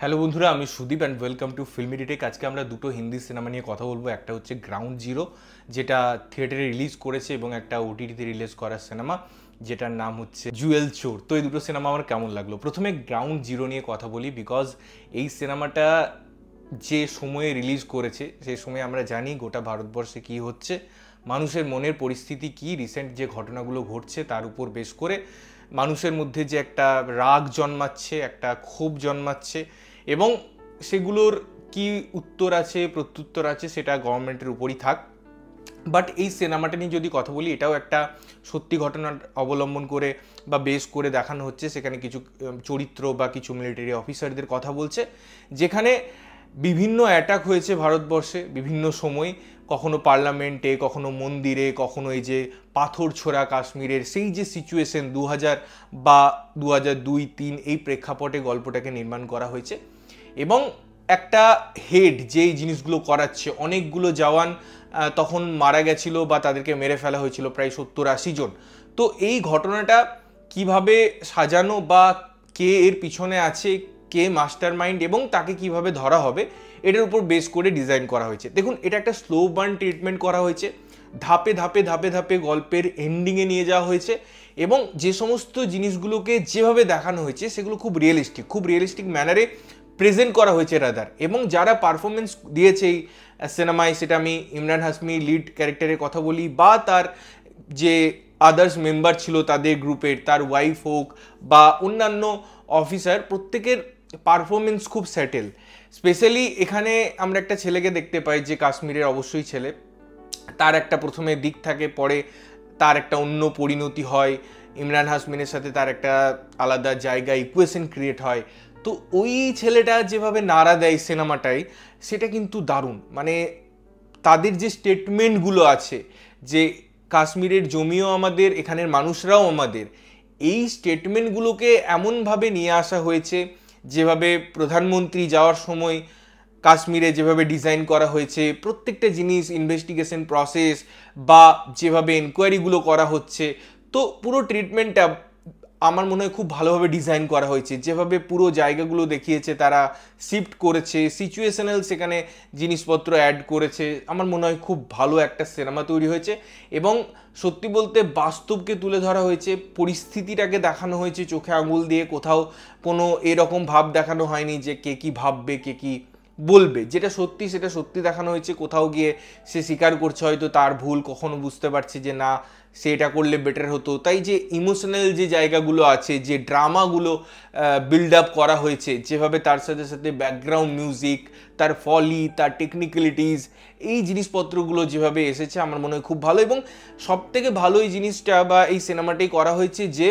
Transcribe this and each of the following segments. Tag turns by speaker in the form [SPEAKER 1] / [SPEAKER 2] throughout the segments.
[SPEAKER 1] Hello বন্ধুরা, আমি Sudip and welcome to filmy detect. আজকে আমরা দুটো হিন্দি সিনেমা নিয়ে কথা বলবো। একটা হচ্ছে গ্রাউন্ড জিরো, যেটা থিয়েটারে রিলিজ করেছে, এবং একটা ওটিটিতে রিলিজ করা সিনেমা যেটার নাম হচ্ছে জুয়েল চোর। তো এই দুটো সিনেমা আমার কেমন লাগলো, প্রথমে গ্রাউন্ড জিরো নিয়ে কথা বলি। বিকজ এই সিনেমাটা যে সময়ে রিলিজ করেছে সেই সময় আমরা জানি গোটা ভারতবর্ষে কী হচ্ছে, মানুষের মনের পরিস্থিতি কি, রিসেন্ট যে ঘটনাগুলো ঘটছে তার উপর বেশ করে মানুষের মধ্যে যে একটা রাগ জন্মাচ্ছে, একটা ক্ষোভ জন্মাচ্ছে, এবং সেগুলোর কি উত্তর আছে প্রত্যুত্তর আছে সেটা গভর্নমেন্টের উপরই থাক। বাট এই সিনেমাটা নিয়ে যদি কথা বলি, এটাও একটা সত্যি ঘটনা অবলম্বন করে বা বেস করে দেখানো হচ্ছে। সেখানে কিছু চরিত্র বা কিছু মিলিটারি অফিসারদের কথা বলছে, যেখানে বিভিন্ন অ্যাটাক হয়েছে ভারতবর্ষে বিভিন্ন সময়, কখনো পার্লামেন্টে, কখনো মন্দিরে, কখনো এই যে পাথর ছোড়া কাশ্মীরের সেই যে সিচুয়েশন 2000 বা 2002-03 এই প্রেক্ষাপটে গল্পটাকে নির্মাণ করা হয়েছে। এবং একটা হেড যেই জিনিসগুলো করাচ্ছে, অনেকগুলো জওয়ান তখন মারা গেছিল বা তাদেরকে মেরে ফেলা হয়েছিল, প্রায় 70-80 জন। তো এই ঘটনাটা কিভাবে সাজানো বা কে এর পিছনে আছে, কে মাস্টার মাইন্ড, এবং তাকে কিভাবে ধরা হবে, এটার উপর বেস করে ডিজাইন করা হয়েছে। দেখুন, এটা একটা স্লো বার্ন ট্রিটমেন্ট করা হয়েছে, ধাপে ধাপে ধাপে ধাপে গল্পের এন্ডিংয়ে নিয়ে যাওয়া হয়েছে, এবং যে সমস্ত জিনিসগুলোকে যেভাবে দেখানো হয়েছে সেগুলো খুব রিয়েলিস্টিক ম্যানারে প্রেজেন্ট করা হয়েছে রাদার। এবং যারা পারফরমেন্স দিয়েছে এই সিনেমায়, সেটা আমি ইমরান হাশমি লিড ক্যারেক্টারের কথা বলি, বা তার যে আদার্স মেম্বার ছিল তাদের গ্রুপের, তার ওয়াইফ হোক বা অন্যান্য অফিসার, প্রত্যেকের পারফরমেন্স খুব সেটেল। স্পেশালি এখানে আমরা একটা ছেলেকে দেখতে পাই যে কাশ্মীরের অবশ্যই ছেলে, তার একটা প্রথমে দিক থাকে, পরে তার একটা অন্য পরিণতি হয়, ইমরান হাশমিনের সাথে তার একটা আলাদা জায়গা ইকুয়েশন ক্রিয়েট হয়। তো ওই ছেলেটা যেভাবে নাড়া দেয় সিনেমাটায়, সেটা কিন্তু দারুণ। মানে তাদের যে স্টেটমেন্টগুলো আছে, যে কাশ্মীরের জমিও আমাদের, এখানের মানুষরাও আমাদের, এই স্টেটমেন্টগুলোকে এমনভাবে নিয়ে আসা হয়েছে, যেভাবে প্রধানমন্ত্রী যাওয়ার সময় কাশ্মীরে যেভাবে ডিজাইন করা হয়েছে, প্রত্যেকটা জিনিস, ইনভেস্টিগেশন প্রসেস বা যেভাবে এনকোয়ারিগুলো করা হচ্ছে, তো পুরো ট্রিটমেন্টটা আমার মনে হয় খুব ভালোভাবে ডিজাইন করা হয়েছে। যেভাবে পুরো জায়গাগুলো দেখিয়েছে, তারা শিফট করেছে, সিচুয়েশনাল সেখানে জিনিসপত্র অ্যাড করেছে, আমার মনে হয় খুব ভালো একটা সিনেমা তৈরি হয়েছে। এবং সত্যি বলতে বাস্তবকে তুলে ধরা হয়েছে, পরিস্থিতিটাকে দেখানো হয়েছে চোখে আঙুল দিয়ে, কোথাও কোনো এরকম ভাব দেখানো হয়নি যে কে কী ভাববে, কে কী বলবে। যেটা সত্যি সেটা সত্যি দেখানো হয়েছে। কোথাও গিয়ে সে স্বীকার করছে হয়তো তার ভুল, কখনো বুঝতে পারছে যে না, সে এটা করলে বেটার হতো। তাই যে ইমোশনাল যে জায়গাগুলো আছে, যে ড্রামাগুলো বিল্ড আপ করা হয়েছে, যেভাবে তার সাথে সাথে ব্যাকগ্রাউন্ড মিউজিক, তার ফলি, তার টেকনিক্যালিটিস, এই জিনিসপত্রগুলো যেভাবে এসেছে, আমার মনে হয় খুব ভালো। এবং সব থেকে ভালো এই জিনিসটা বা এই সিনেমাটাই করা হয়েছে যে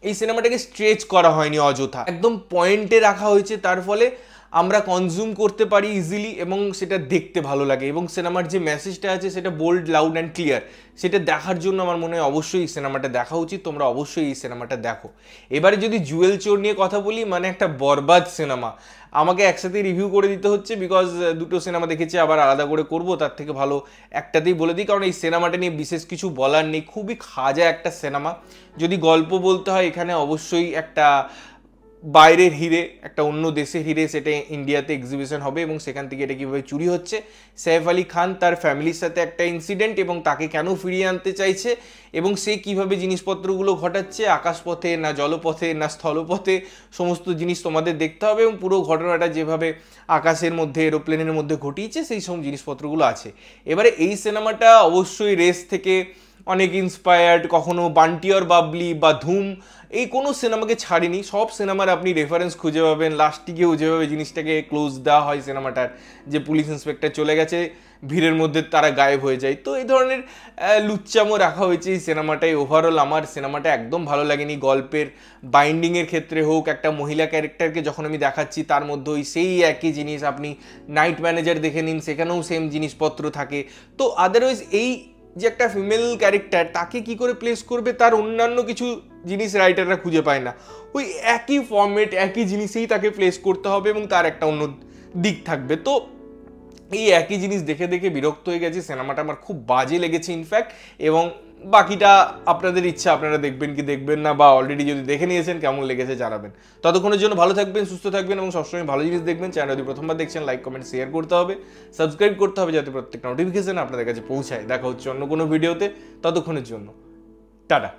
[SPEAKER 1] এই সিনেমাটাকে স্ট্রেচ করা হয়নি অযথা, একদম পয়েন্টে রাখা হয়েছে। তার ফলে আমরা কনজিউম করতে পারি ইজিলি, এবং সেটা দেখতে ভালো লাগে। এবং সিনেমার যে মেসেজটা আছে সেটা বোল্ড, লাউড অ্যান্ড ক্লিয়ার। সেটা দেখার জন্য আমার মনে হয় অবশ্যই এই সিনেমাটা দেখা উচিত। তোমরা অবশ্যই এই সিনেমাটা দেখো। এবারে যদি জুয়েল চোর নিয়ে কথা বলি, মানে একটা বরবাদ সিনেমা। আমাকে একসাথে রিভিউ করে দিতে হচ্ছে, বিকজ দুটো সিনেমা দেখেছি, আবার আলাদা করে করব, তার থেকে ভালো একটাতেই বলে দিই। কারণ এই সিনেমাটা নিয়ে বিশেষ কিছু বলার নেই, খুবই খাজা একটা সিনেমা। যদি গল্প বলতে হয়, এখানে অবশ্যই একটা বাইরের হিরে, একটা অন্য দেশের হিরে, সেটা ইন্ডিয়াতে এক্সিবিশন হবে, এবং সেখান থেকে এটা কীভাবে চুরি হচ্ছে, সাইফ আলি খান তার ফ্যামিলির সাথে একটা ইনসিডেন্ট, এবং তাকে কেন ফিরিয়ে আনতে চাইছে, এবং সে কিভাবে জিনিসপত্রগুলো ঘটাচ্ছে, আকাশপথে না জলপথে না স্থলপথে, সমস্ত জিনিস তোমাদের দেখতে হবে। এবং পুরো ঘটনাটা যেভাবে আকাশের মধ্যে, এরোপ্লেনের মধ্যে ঘটিয়েছে, সেই সব জিনিসপত্রগুলো আছে। এবারে এই সিনেমাটা অবশ্যই রেস থেকে অনেক ইন্সপায়ার্ড, কখনো বান্টি আর বাবলি বা ধুম, এই কোনো সিনেমাকে ছাড়েনি। সব সিনেমার আপনি রেফারেন্স খুঁজে পাবেন। লাস্টে গিয়েও যেভাবে জিনিসটাকে ক্লোজ দেওয়া হয় সিনেমাটার, যে পুলিশ ইন্সপেক্টর চলে গেছে, ভিড়ের মধ্যে তারা গায়েব হয়ে যায়, তো এই ধরনের লুচ্চামো রাখা হয়েছে এই সিনেমাটায়। ওভারঅল আমার সিনেমাটা একদম ভালো লাগেনি। গল্পের বাইন্ডিংয়ের ক্ষেত্রে হোক, একটা মহিলা ক্যারেক্টারকে যখন আমি দেখাচ্ছি, তার মধ্যে ওই সেই একই জিনিস, আপনি নাইট ম্যানেজার দেখে নিন, সেখানেও সেম জিনিসপত্র থাকে। তো আদারওয়াইজ এই যে একটা ফিমেল ক্যারেক্টার, তাকে কি করে প্লেস করবে, তার অন্যান্য কিছু জিনিস রাইটাররা খুঁজে পায় না। ওই একই ফর্মেট, একই জিনিসেই তাকে প্লেস করতে হবে, এবং তার একটা অন্য দিক থাকবে। তো এই একই জিনিস দেখে দেখে বিরক্ত হয়ে গেছি। সিনেমাটা আমার খুব বাজে লেগেছে ইনফ্যাক্ট, এবং বাকিটা আপনাদের ইচ্ছা, আপনারা দেখবেন কি দেখবেন না, বা অলরেডি যদি দেখে নিয়েছেন কেমন লেগেছে জানাবেন। ততক্ষণের জন্য ভালো থাকবেন, সুস্থ থাকবেন এবং সবসময় ভালো জিনিস দেখবেন। চ্যানেল যদি প্রথমবার দেখছেন লাইক কমেন্ট শেয়ার করতে হবে, সাবস্ক্রাইব করতে হবে যাতে প্রত্যেকটা নোটিফিকেশন আপনাদের কাছে পৌঁছায়। দেখা হচ্ছে অন্য কোনো ভিডিওতে, ততক্ষণের জন্য টাটা।